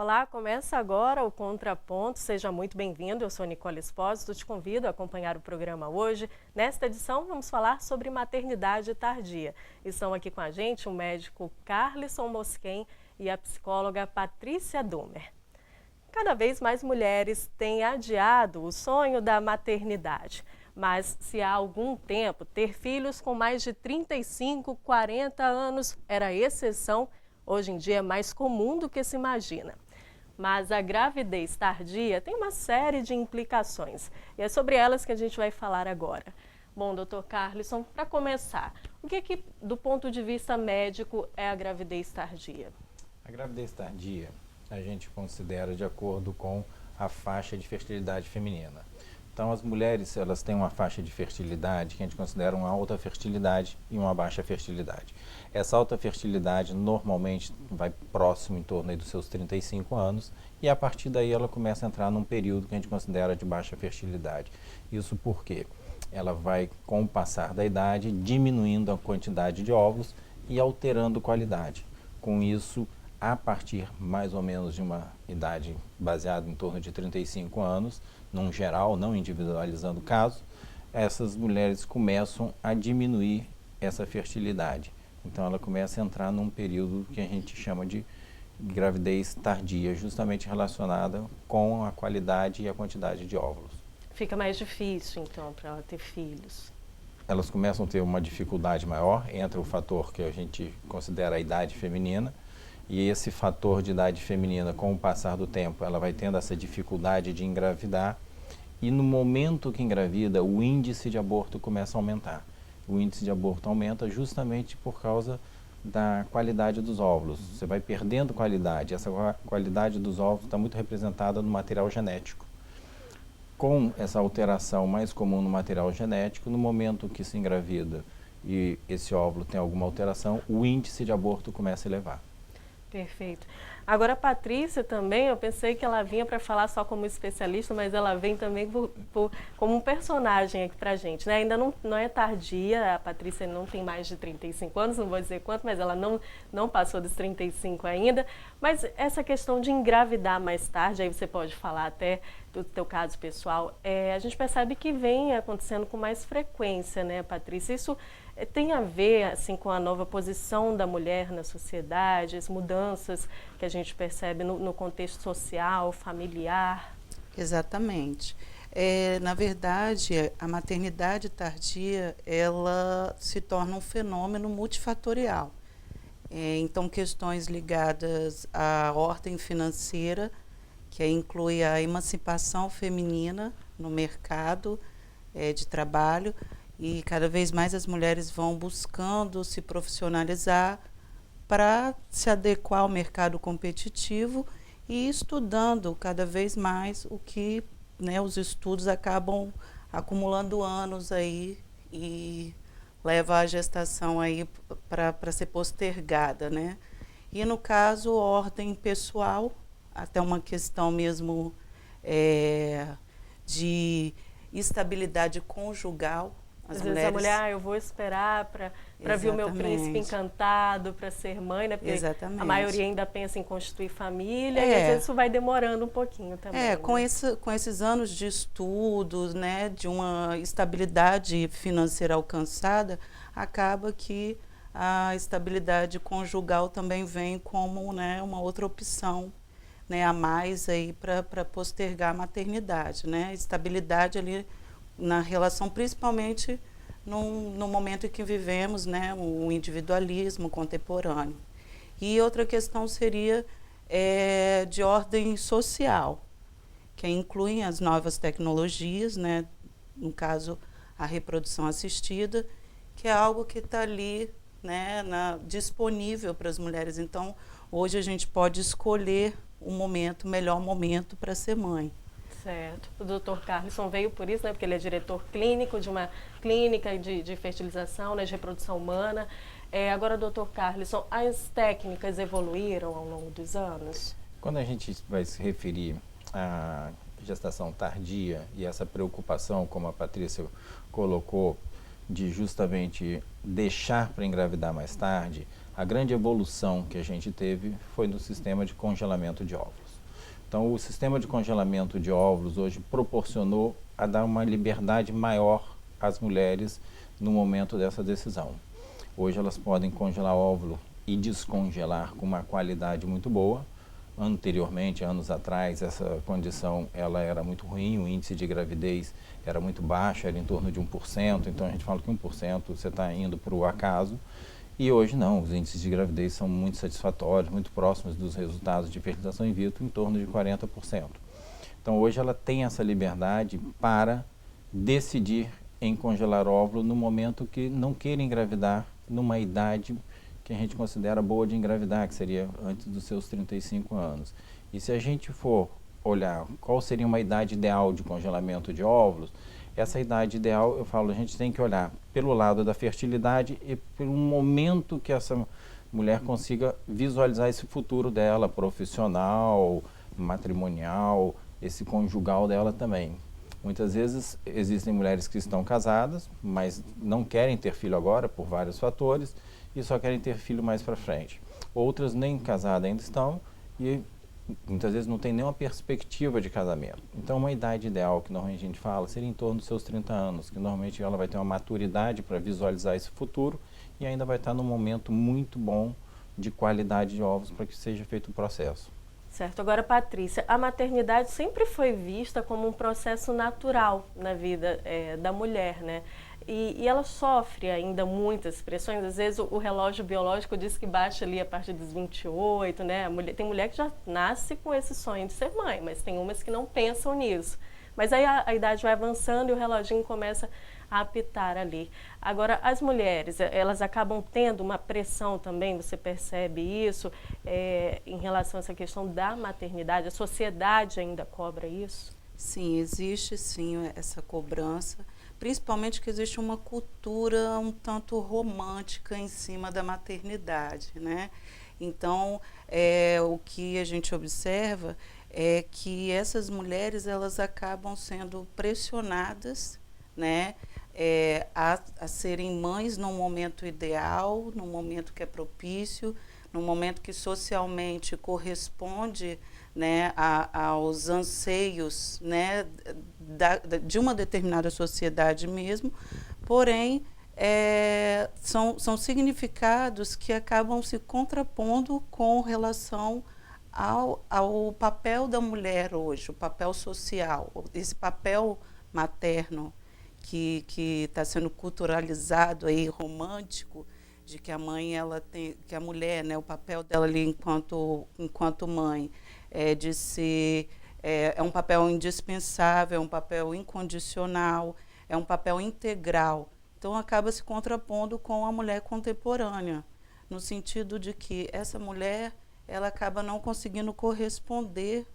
Olá, começa agora o Contraponto. Seja muito bem-vindo. Eu sou Nicole Espósito. Te convido a acompanhar o programa hoje. Nesta edição, vamos falar sobre maternidade tardia. Estão aqui com a gente o médico Carlisson Mosquen e a psicóloga Patrícia Dumer. Cada vez mais mulheres têm adiado o sonho da maternidade. Mas se há algum tempo ter filhos com mais de 35, 40 anos era exceção, hoje em dia é mais comum do que se imagina. Mas a gravidez tardia tem uma série de implicações e é sobre elas que a gente vai falar agora. Bom, doutor Carlisson, para começar, o que do ponto de vista médico é a gravidez tardia? A gravidez tardia a gente considera de acordo com a faixa de fertilidade feminina. Então, as mulheres, elas têm uma faixa de fertilidade que a gente considera uma alta fertilidade e uma baixa fertilidade. Essa alta fertilidade normalmente vai próximo em torno aí dos seus 35 anos e a partir daí ela começa a entrar num período que a gente considera de baixa fertilidade. Isso porque ela vai, com o passar da idade, diminuindo a quantidade de óvulos e alterando a qualidade. Com isso, a partir mais ou menos de uma idade baseada em torno de 35 anos, num geral, não individualizando o caso, essas mulheres começam a diminuir essa fertilidade. Então ela começa a entrar num período que a gente chama de gravidez tardia, justamente relacionada com a qualidade e a quantidade de óvulos. Fica mais difícil, então, para ela ter filhos. Elas começam a ter uma dificuldade maior, entra o fator que a gente considera a idade feminina, e esse fator de idade feminina, com o passar do tempo, ela vai tendo essa dificuldade de engravidar e no momento que engravida, o índice de aborto começa a aumentar. O índice de aborto aumenta justamente por causa da qualidade dos óvulos. Você vai perdendo qualidade. Essa qualidade dos óvulos está muito representada no material genético. Com essa alteração mais comum no material genético, no momento que se engravida e esse óvulo tem alguma alteração, o índice de aborto começa a elevar. Perfeito. Agora, a Patrícia também, eu pensei que ela vinha para falar só como especialista, mas ela vem também como um personagem aqui para a gente, né? Ainda não é tardia, a Patrícia não tem mais de 35 anos, não vou dizer quanto, mas ela não passou dos 35 ainda. Mas essa questão de engravidar mais tarde, aí você pode falar até do teu caso pessoal, a gente percebe que vem acontecendo com mais frequência, né, Patrícia? Isso tem a ver assim, com a nova posição da mulher na sociedade, as mudanças que a gente percebe no contexto social, familiar? Exatamente. Na verdade, a maternidade tardia, ela se torna um fenômeno multifatorial. Então, questões ligadas à ordem financeira, que inclui a emancipação feminina no mercado de trabalho, e cada vez mais as mulheres vão buscando se profissionalizar para se adequar ao mercado competitivo e estudando cada vez mais o que, né, os estudos acabam acumulando anos aí e leva a gestação aí para ser postergada, né? E no caso, ordem pessoal, até uma questão mesmo de estabilidade conjugal. Às vezes a mulher, eu vou esperar para ver o meu príncipe encantado, para ser mãe, né? Porque a maioria ainda pensa em constituir família e às vezes isso vai demorando um pouquinho também. Né? Com esses anos de estudos, né, de uma estabilidade financeira alcançada, acaba que a estabilidade conjugal também vem como, né, uma outra opção, né, a mais aí para postergar a maternidade, né? Estabilidade ali na relação, principalmente no momento em que vivemos, né, o individualismo contemporâneo. E outra questão seria de ordem social, que incluem as novas tecnologias, né, no caso a reprodução assistida, que é algo que está ali, né, disponível para as mulheres. Então, hoje a gente pode escolher o melhor momento para ser mãe. Certo. O doutor Carlisson veio por isso, né, porque ele é diretor clínico de uma clínica de fertilização, né, de reprodução humana. Agora, doutor Carlisson, as técnicas evoluíram ao longo dos anos? Quando a gente vai se referir à gestação tardia e essa preocupação, como a Patrícia colocou, de justamente deixar para engravidar mais tarde, a grande evolução que a gente teve foi no sistema de congelamento de óvulos. Então, o sistema de congelamento de óvulos hoje proporcionou a dar uma liberdade maior às mulheres no momento dessa decisão. Hoje elas podem congelar óvulo e descongelar com uma qualidade muito boa. Anteriormente, anos atrás, essa condição ela era muito ruim, o índice de gravidez era muito baixo, era em torno de 1%, então a gente fala que 1% você está indo para o acaso. E hoje não, os índices de gravidez são muito satisfatórios, muito próximos dos resultados de fertilização in vitro, em torno de 40%. Então hoje ela tem essa liberdade para decidir em congelar óvulo no momento que não queira engravidar, numa idade que a gente considera boa de engravidar, que seria antes dos seus 35 anos. E se a gente for olhar qual seria uma idade ideal de congelamento de óvulos, essa idade ideal, eu falo, a gente tem que olhar pelo lado da fertilidade e pelo momento que essa mulher consiga visualizar esse futuro dela, profissional, matrimonial, esse conjugal dela também. Muitas vezes existem mulheres que estão casadas, mas não querem ter filho agora por vários fatores e só querem ter filho mais para frente. Outras nem casadas ainda estão e muitas vezes não tem nenhuma perspectiva de casamento. Então, uma idade ideal que normalmente a gente fala seria em torno dos seus 30 anos, que normalmente ela vai ter uma maturidade para visualizar esse futuro e ainda vai estar num momento muito bom de qualidade de óvulos para que seja feito o processo. Certo. Agora, Patrícia, a maternidade sempre foi vista como um processo natural na vida da mulher, né? E ela sofre ainda muitas pressões. Às vezes o relógio biológico diz que baixa ali a partir dos 28, né? Tem mulher que já nasce com esse sonho de ser mãe, mas tem umas que não pensam nisso. Mas aí a idade vai avançando e o reloginho começa a apitar ali. Agora, as mulheres, elas acabam tendo uma pressão também, você percebe isso, em relação a essa questão da maternidade? A sociedade ainda cobra isso? Sim, existe sim essa cobrança, principalmente que existe uma cultura um tanto romântica em cima da maternidade, né? Então, o que a gente observa é que essas mulheres elas acabam sendo pressionadas, né, a serem mães num momento ideal, num momento que é propício, num momento que socialmente corresponde, né, aos anseios, né, de uma determinada sociedade mesmo, porém são significados que acabam se contrapondo com relação ao papel da mulher hoje, o papel social, esse papel materno que está sendo culturalizado aí, romântico, de que a mãe ela tem, que a mulher, né, o papel dela ali enquanto mãe de ser é um papel indispensável, é um papel incondicional, é um papel integral. Então acaba se contrapondo com a mulher contemporânea, no sentido de que essa mulher ela acaba não conseguindo corresponder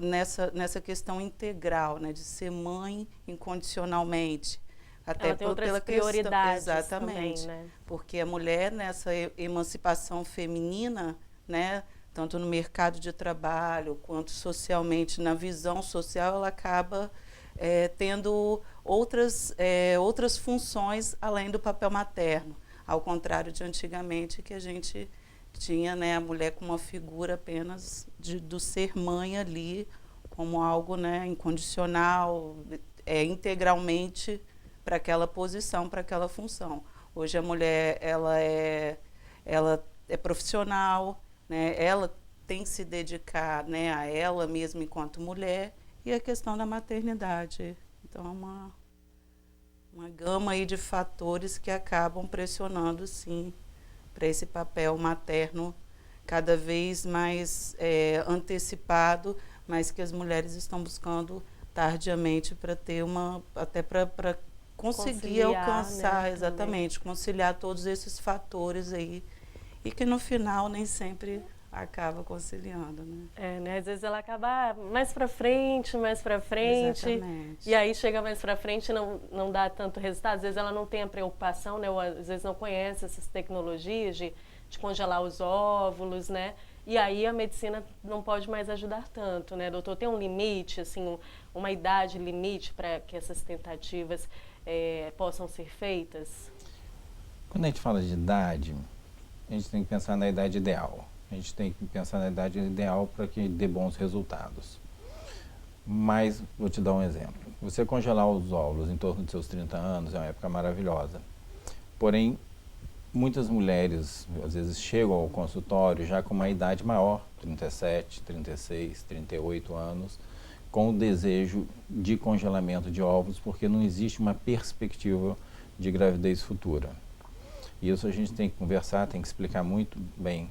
nessa questão integral, né, de ser mãe incondicionalmente. Até ela tem outras prioridades exatamente, também, né? Porque a mulher, nessa emancipação feminina, né, tanto no mercado de trabalho quanto socialmente, na visão social, ela acaba tendo outras funções além do papel materno, ao contrário de antigamente, que a gente tinha, né, a mulher com uma figura apenas do ser mãe ali, como algo, né, incondicional, integralmente para aquela posição, para aquela função. Hoje a mulher ela é profissional, né, ela tem que se dedicar, né, a ela mesma enquanto mulher, e a questão da maternidade. Então é uma gama aí de fatores que acabam pressionando, sim, para esse papel materno cada vez mais antecipado, mas que as mulheres estão buscando tardiamente para ter até para conseguir alcançar, né, exatamente, também conciliar todos esses fatores aí, e que no final nem sempre acaba conciliando, né? Né? Às vezes ela acaba mais para frente, exatamente. E aí chega mais para frente e não dá tanto resultado. Às vezes ela não tem a preocupação, né? Ou às vezes não conhece essas tecnologias de congelar os óvulos, né? E aí a medicina não pode mais ajudar tanto, né, doutor? Tem um limite, assim, uma idade limite para que essas tentativas possam ser feitas? Quando a gente fala de idade, a gente tem que pensar na idade ideal. A gente tem que pensar na idade ideal para que dê bons resultados. Mas, vou te dar um exemplo. Você congelar os óvulos em torno dos seus 30 anos é uma época maravilhosa. Porém, muitas mulheres, às vezes, chegam ao consultório já com uma idade maior, 37, 36, 38 anos, com o desejo de congelamento de óvulos, porque não existe uma perspectiva de gravidez futura. E isso a gente tem que conversar, tem que explicar muito bem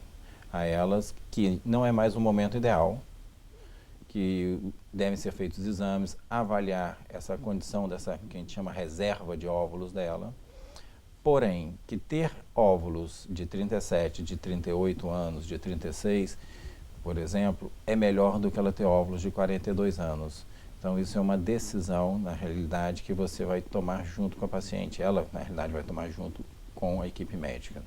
a elas que não é mais o momento ideal, que devem ser feitos exames, avaliar essa condição dessa, que a gente chama reserva de óvulos dela. Porém, que ter óvulos de 37, de 38 anos, de 36, por exemplo, é melhor do que ela ter óvulos de 42 anos. Então, isso é uma decisão, na realidade, que você vai tomar junto com a paciente. Ela, na realidade, vai tomar junto com a equipe médica.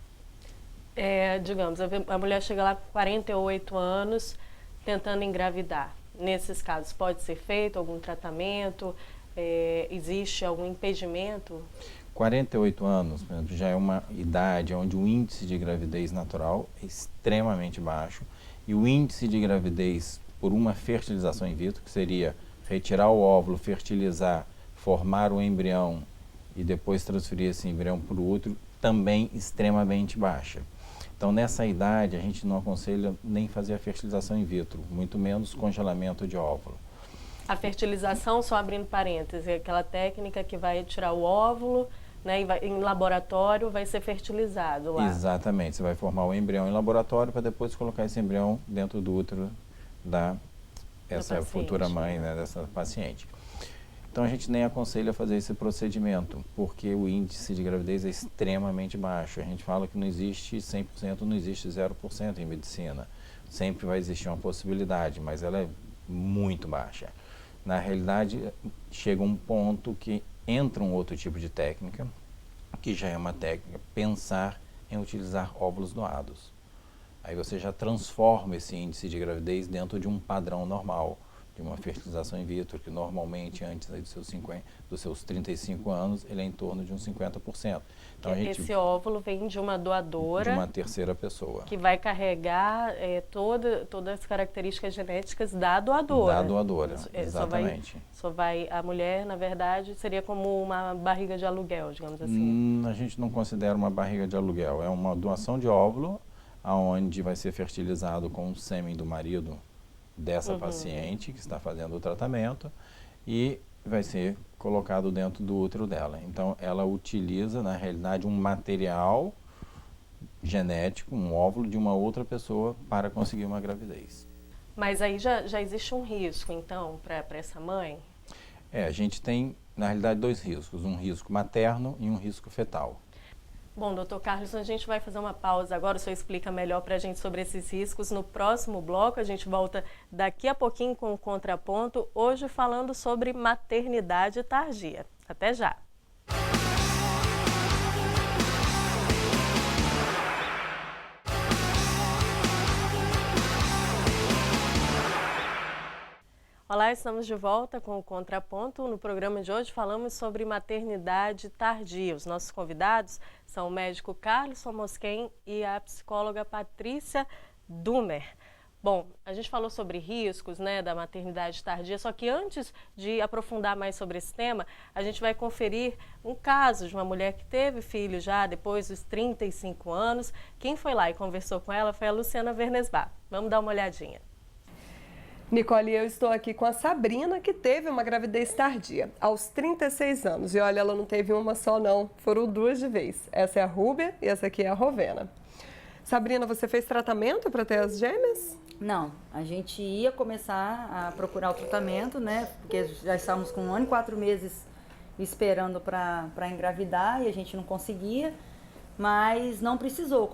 Digamos, a mulher chega lá com 48 anos tentando engravidar. Nesses casos, pode ser feito algum tratamento? Existe algum impedimento? 48 anos, por exemplo, já é uma idade onde o índice de gravidez natural é extremamente baixo e o índice de gravidez por uma fertilização in vitro, que seria retirar o óvulo, fertilizar, formar o embrião e depois transferir esse embrião para o útero, também extremamente baixa. Então, nessa idade, a gente não aconselha nem fazer a fertilização in vitro, muito menos congelamento de óvulo. A fertilização, só abrindo parênteses, é aquela técnica que vai tirar o óvulo, né, e em laboratório vai ser fertilizado lá. Exatamente, você vai formar o embrião em laboratório para depois colocar esse embrião dentro do útero dessa futura mãe, né, dessa paciente. Então a gente nem aconselha fazer esse procedimento, porque o índice de gravidez é extremamente baixo. A gente fala que não existe 100%, não existe 0% em medicina. Sempre vai existir uma possibilidade, mas ela é muito baixa. Na realidade, chega um ponto que entra um outro tipo de técnica, que já é uma técnica, pensar em utilizar óvulos doados. Aí você já transforma esse índice de gravidez dentro de um padrão normal, de uma fertilização in vitro, que normalmente antes aí dos seus 35 anos, ele é em torno de uns 50%. Então, esse óvulo vem de uma doadora. De uma terceira pessoa. Que vai carregar todas as características genéticas da doadora. Da doadora, exatamente. A mulher, na verdade, seria como uma barriga de aluguel, digamos assim. A gente não considera uma barriga de aluguel. É uma doação de óvulo, onde vai ser fertilizado com o sêmen do marido dessa paciente que está fazendo o tratamento e vai ser colocado dentro do útero dela. Então, ela utiliza, na realidade, um material genético, um óvulo de uma outra pessoa para conseguir uma gravidez. Mas aí já existe um risco, então, para essa mãe? A gente tem, na realidade, dois riscos, um risco materno e um risco fetal. Bom, doutor Carlos, a gente vai fazer uma pausa agora, o senhor explica melhor para a gente sobre esses riscos. No próximo bloco, a gente volta daqui a pouquinho com o Contraponto, hoje falando sobre maternidade tardia. Até já! Olá, estamos de volta com o Contraponto. No programa de hoje falamos sobre maternidade tardia. Os nossos convidados são o médico Carlos Mosquen e a psicóloga Patrícia Dumer. Bom, a gente falou sobre riscos, né, da maternidade tardia, só que antes de aprofundar mais sobre esse tema, a gente vai conferir um caso de uma mulher que teve filho já depois dos 35 anos. Quem foi lá e conversou com ela foi a Luciana Vernesbach. Vamos dar uma olhadinha. Nicole, eu estou aqui com a Sabrina, que teve uma gravidez tardia, aos 36 anos. E olha, ela não teve uma só não, foram duas de vez. Essa é a Rúbia e essa aqui é a Rovena. Sabrina, você fez tratamento para ter as gêmeas? Não, a gente ia começar a procurar o tratamento, né? Porque já estávamos com 1 ano e 4 meses esperando para engravidar e a gente não conseguia. Mas não precisou,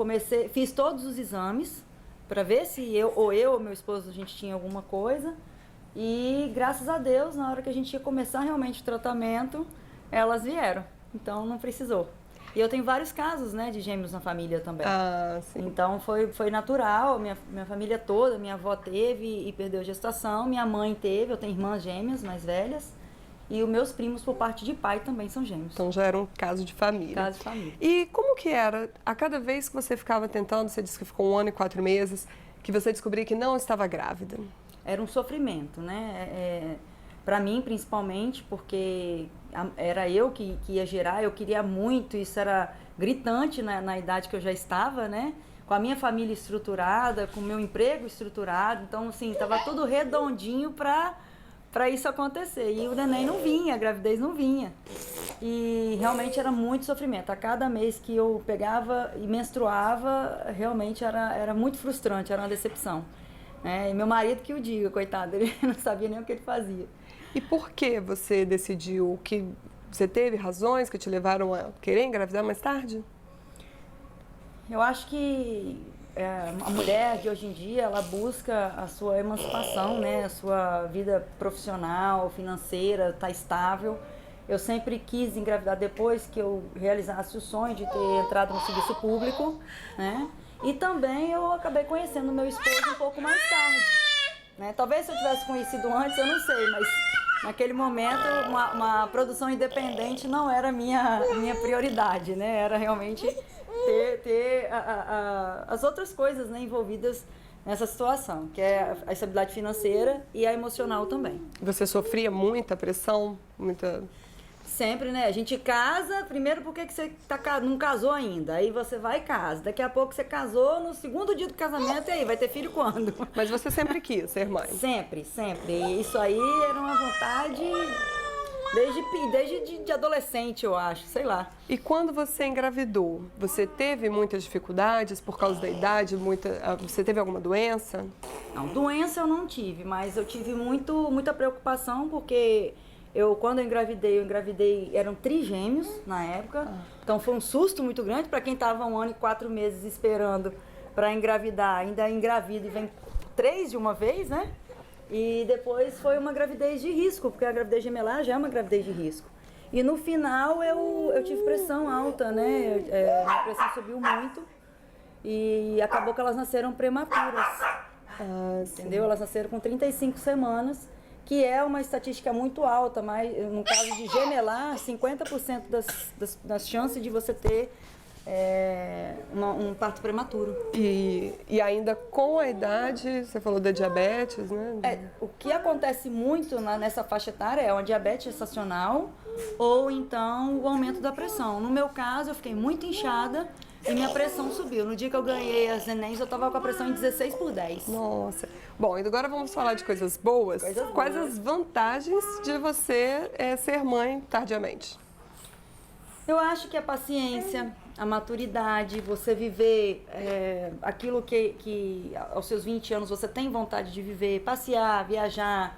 fiz todos os exames para ver se eu ou meu esposo, a gente tinha alguma coisa. E graças a Deus, na hora que a gente ia começar realmente o tratamento, elas vieram. Então não precisou. E eu tenho vários casos, né, de gêmeos na família também. Ah, sim. Então foi natural, minha família toda, minha avó teve e perdeu gestação, minha mãe teve, eu tenho irmãs gêmeas mais velhas. E os meus primos, por parte de pai, também são gêmeos. Então já era um caso de família. Caso de família. E como que era? A cada vez que você ficava tentando, você disse que ficou 1 ano e 4 meses, que você descobriu que não estava grávida? Era um sofrimento, né? Para mim, principalmente, porque era eu que ia gerar, eu queria muito, isso era gritante na idade que eu já estava, né? Com a minha família estruturada, com o meu emprego estruturado, então, assim, estava tudo redondinho para isso acontecer. E o neném não vinha, a gravidez não vinha. E realmente era muito sofrimento. A cada mês que eu pegava e menstruava, realmente era muito frustrante, era uma decepção. E meu marido que o diga, coitado, ele não sabia nem o que ele fazia. E por que você decidiu? Que você teve razões que te levaram a querer engravidar mais tarde? Eu acho que a mulher de hoje em dia, ela busca a sua emancipação, né? A sua vida profissional, financeira, tá estável. Eu sempre quis engravidar depois que eu realizasse o sonho de ter entrado no serviço público, né? E também eu acabei conhecendo meu esposo um pouco mais tarde, né? Talvez se eu tivesse conhecido antes, eu não sei, mas naquele momento uma produção independente não era a minha prioridade, né? Era realmente ter as outras coisas, né, envolvidas nessa situação, que é a estabilidade financeira e a emocional também. Você sofria muita pressão? Sempre, né? A gente casa, primeiro porque que você não casou ainda, aí você vai e casa. Daqui a pouco você casou, no segundo dia do casamento, e aí, vai ter filho quando? Mas você sempre quis ser mãe? Sempre, sempre. E isso aí era uma vontade desde de adolescente, eu acho, sei lá. E quando você engravidou, você teve muitas dificuldades por causa da idade? Você teve alguma doença? Não, doença eu não tive, mas eu tive muita preocupação, porque quando eu engravidei, eram trigêmeos na época, então foi um susto muito grande para quem estava 1 ano e 4 meses esperando para engravidar, ainda engravida e vem 3 de uma vez, né? E depois foi uma gravidez de risco, porque a gravidez gemelar já é uma gravidez de risco. E no final eu tive pressão alta, né? Minha pressão subiu muito e acabou que elas nasceram prematuras, entendeu? Elas nasceram com 35 semanas, que é uma estatística muito alta, mas no caso de gemelar, 50% das chances de você ter um parto prematuro. E ainda com a idade, você falou da diabetes, né? O que acontece muito nessa faixa etária é uma diabetes gestacional ou então o aumento da pressão. No meu caso, eu fiquei muito inchada e minha pressão subiu. No dia que eu ganhei as nenéns, eu estava com a pressão em 16/10. Nossa. Bom, e agora vamos falar de coisas boas. Quais as vantagens de você ser mãe tardiamente? Eu acho que a paciência, a maturidade, você viver aquilo que aos seus 20 anos você tem vontade de viver, passear, viajar,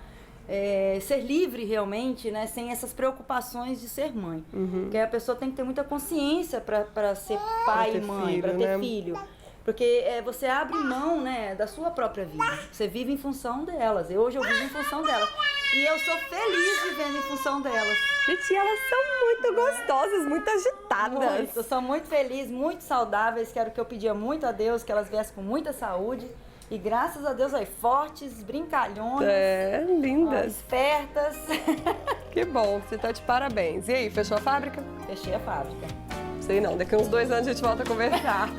ser livre realmente, né, sem essas preocupações de ser mãe. Porque a pessoa tem que ter muita consciência para ser pai e mãe, para ter filho. Porque você abre mão, né, da sua própria vida. Você vive em função delas. Hoje eu vivo em função delas. E eu sou feliz vivendo em função delas. Gente, elas são muito gostosas, muito agitadas. Muito, são muito felizes, muito saudáveis. Quero que eu pedia muito a Deus que elas viessem com muita saúde. E graças a Deus, aí, fortes, brincalhonas. Lindas. Espertas. Que bom, você tá de parabéns. E aí, fechou a fábrica? Fechei a fábrica. Sei não, daqui uns 2 anos a gente volta a conversar.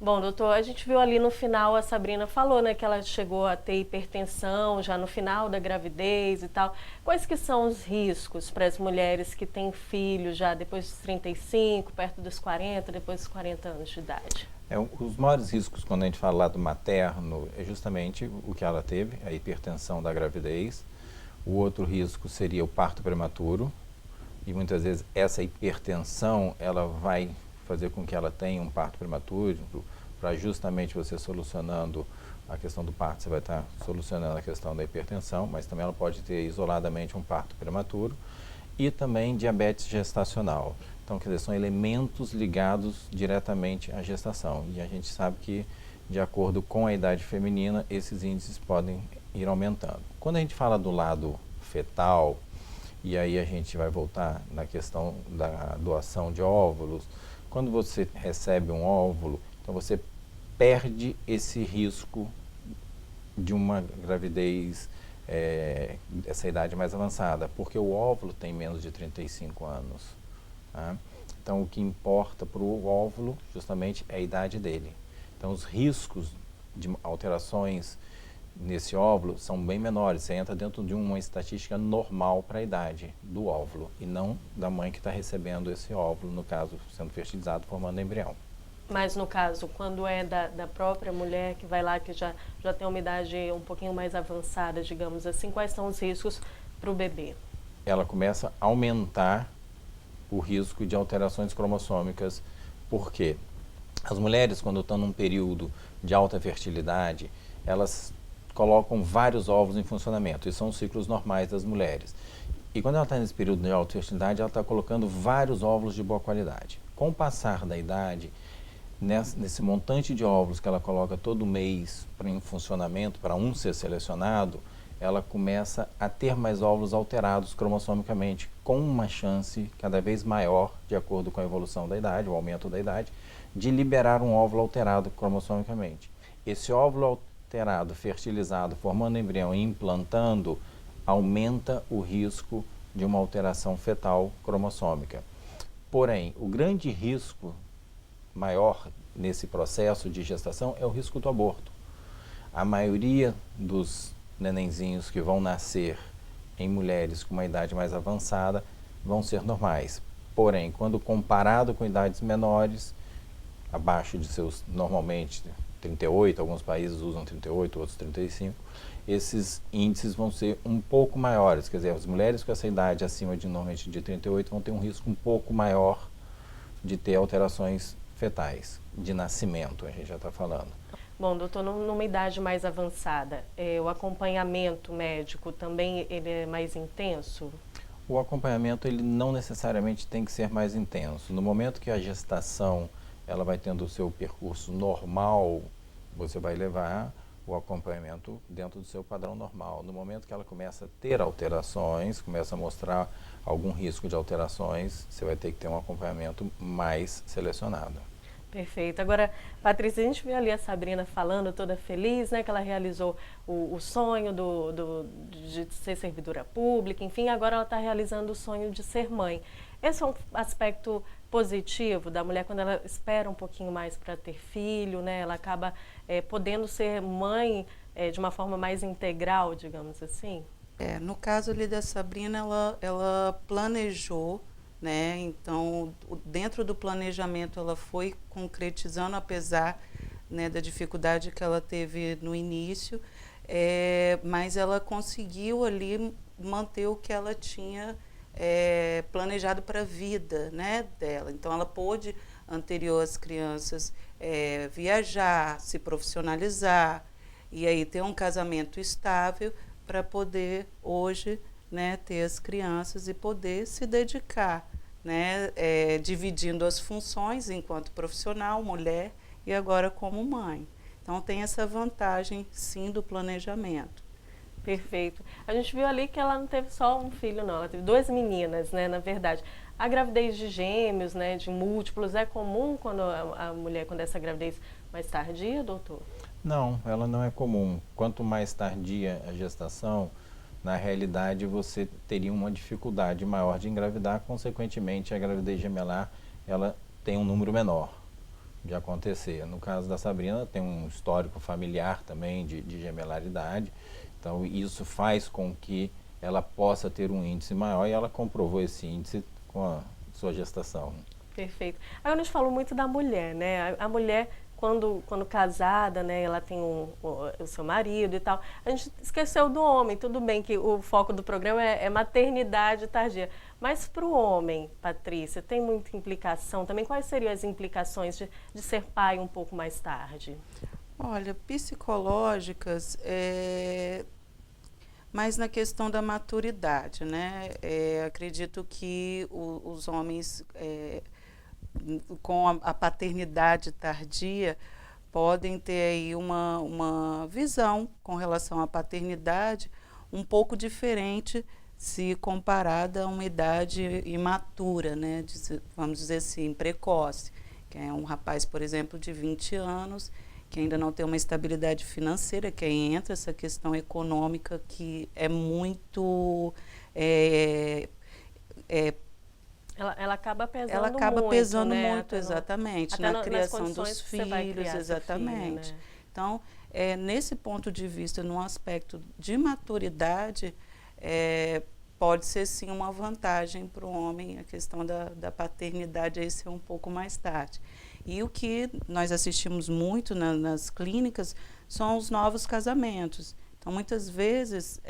Bom, doutor, a gente viu ali no final, a Sabrina falou, né, que ela chegou a ter hipertensão já no final da gravidez e tal. Quais que são os riscos para as mulheres que têm filhos já depois dos 35, perto dos 40, depois dos 40 anos de idade? Os maiores riscos, quando a gente fala lá do materno, é justamente o que ela teve, a hipertensão da gravidez. O outro risco seria o parto prematuro. E muitas vezes essa hipertensão, ela vai fazer com que ela tenha um parto prematuro, para justamente você solucionando a questão do parto, você vai estar solucionando a questão da hipertensão, mas também ela pode ter isoladamente um parto prematuro e também diabetes gestacional. Então, quer dizer, são elementos ligados diretamente à gestação. E a gente sabe que, de acordo com a idade feminina, esses índices podem ir aumentando. Quando a gente fala do lado fetal, e aí a gente vai voltar na questão da doação de óvulos, quando você recebe um óvulo, então você perde esse risco de uma gravidez essa idade mais avançada, porque o óvulo tem menos de 35 anos. Tá? Então, o que importa para o óvulo, justamente, é a idade dele. Então, os riscos de alterações nesse óvulo são bem menores. Você entra dentro de uma estatística normal para a idade do óvulo, e não da mãe que está recebendo esse óvulo, no caso, sendo fertilizado, formando embrião. Mas no caso, quando é da própria mulher que vai lá, que já tem uma idade um pouquinho mais avançada, digamos assim, quais são os riscos para o bebê? Ela começa a aumentar o risco de alterações cromossômicas. Por quê? As mulheres, quando estão num período de alta fertilidade, elas colocam vários óvulos em funcionamento. Isso são os ciclos normais das mulheres. E quando ela está nesse período de alta fertilidade, ela está colocando vários óvulos de boa qualidade. Com o passar da idade, nesse montante de óvulos que ela coloca todo mês em funcionamento, para um ser selecionado, ela começa a ter mais óvulos alterados cromossomicamente, com uma chance cada vez maior, de acordo com a evolução da idade, o aumento da idade, de liberar um óvulo alterado cromossomicamente. Esse óvulo alterado, fertilizado, formando embrião e implantando, aumenta o risco de uma alteração fetal cromossômica. Porém, o grande risco maior nesse processo de gestação é o risco do aborto. A maioria dos nenenzinhos que vão nascer em mulheres com uma idade mais avançada vão ser normais. Porém, quando comparado com idades menores, abaixo de seus, normalmente, 38, alguns países usam 38, outros 35, esses índices vão ser um pouco maiores. Quer dizer, as mulheres com essa idade acima de, normalmente, de 38 vão ter um risco um pouco maior de ter alterações fetais, de nascimento, a gente já está falando. Bom, doutor, numa idade mais avançada, o acompanhamento médico também ele é mais intenso? O acompanhamento ele não necessariamente tem que ser mais intenso. No momento que a gestação ela vai tendo o seu percurso normal, você vai levar o acompanhamento dentro do seu padrão normal. No momento que ela começa a ter alterações, começa a mostrar algum risco de alterações, você vai ter que ter um acompanhamento mais selecionado. Perfeito. Agora, Patrícia, a gente viu ali a Sabrina falando toda feliz, né, que ela realizou o sonho de ser servidora pública, enfim, agora ela está realizando o sonho de ser mãe. Esse é um aspecto positivo da mulher quando ela espera um pouquinho mais para ter filho, né, ela acaba podendo ser mãe de uma forma mais integral, digamos assim? No caso ali da Sabrina, ela planejou, né? Então, dentro do planejamento, ela foi concretizando, apesar, né, da dificuldade que ela teve no início, mas ela conseguiu ali manter o que ela tinha planejado para a vida, né, dela. Então, ela pôde, anterior às crianças, viajar, se profissionalizar, e aí ter um casamento estável para poder, hoje, né, ter as crianças e poder se dedicar, né, dividindo as funções enquanto profissional, mulher e agora como mãe. Então tem essa vantagem, sim, do planejamento. Perfeito. A gente viu ali que ela não teve só um filho, não, ela teve 2 meninas, né, na verdade. A gravidez de gêmeos, né, de múltiplos, é comum quando a mulher, quando essa gravidez mais tardia, doutor? Não, ela não é comum. Quanto mais tardia a gestação, na realidade você teria uma dificuldade maior de engravidar, consequentemente a gravidez gemelar ela tem um número menor de acontecer. No caso da Sabrina, tem um histórico familiar também de gemelaridade, então isso faz com que ela possa ter um índice maior, e ela comprovou esse índice com a sua gestação. Perfeito. Agora a gente falou muito da mulher, né? A mulher, quando casada, né, ela tem o seu marido e tal, a gente esqueceu do homem. Tudo bem que o foco do programa é maternidade tardia, mas para o homem, Patrícia, tem muita implicação também? Quais seriam as implicações de ser pai um pouco mais tarde? Olha, psicológicas, mas na questão da maturidade, né? Acredito que os homens, com a paternidade tardia, podem ter aí uma visão com relação à paternidade um pouco diferente se comparada a uma idade imatura, né? Vamos dizer assim, precoce, que é um rapaz, por exemplo, de 20 anos, que ainda não tem uma estabilidade financeira, que aí entra essa questão econômica que é muito... Ela acaba pesando muito. Ela acaba pesando né? muito, exatamente, na criação dos filhos, exatamente. Filho, né? Então, nesse ponto de vista, no aspecto de maturidade, pode ser sim uma vantagem para o homem a questão da paternidade aí ser um pouco mais tarde. E o que nós assistimos muito nas clínicas são os novos casamentos. Então, muitas vezes,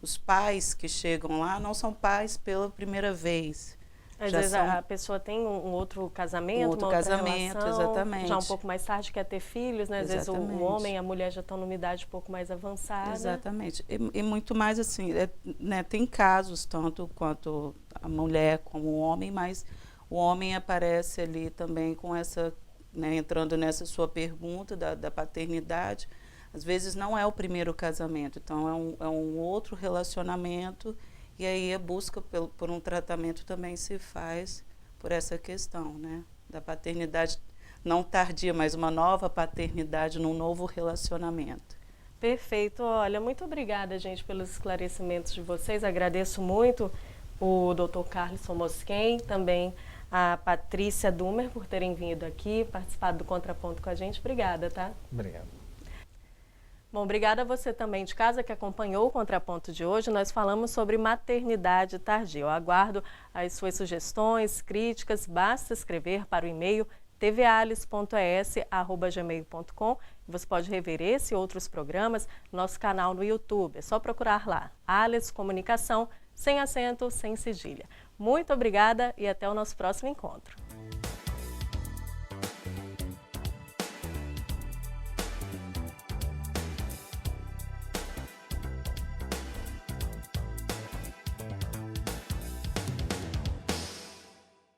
os pais que chegam lá não são pais pela primeira vez. Às vezes a pessoa tem um outro casamento, uma outra relação, exatamente. já um pouco mais tarde quer ter filhos, né? Às vezes o homem e a mulher já estão numa idade um pouco mais avançada. Exatamente. E muito mais assim, né, tem casos, tanto quanto a mulher como o homem, mas o homem aparece ali também com essa, né, entrando nessa sua pergunta da paternidade. Às vezes não é o primeiro casamento, então é um outro relacionamento. E aí a busca por um tratamento também se faz por essa questão, né? Da paternidade não tardia, mas uma nova paternidade num novo relacionamento. Perfeito. Olha, muito obrigada, gente, pelos esclarecimentos de vocês. Agradeço muito o Dr. Carlisson Mosquen, também a Patrícia Dumer por terem vindo aqui, participado do Contraponto com a gente. Obrigada, tá? Obrigado. Bom, obrigada a você também de casa que acompanhou o Contraponto de hoje. Nós falamos sobre maternidade tardia. Eu aguardo as suas sugestões, críticas. Basta escrever para o e-mail tvalice.es@gmail.com. Você pode rever esse e outros programas no nosso canal no YouTube. É só procurar lá, Alice Comunicação, sem acento, sem cedilha. Muito obrigada e até o nosso próximo encontro.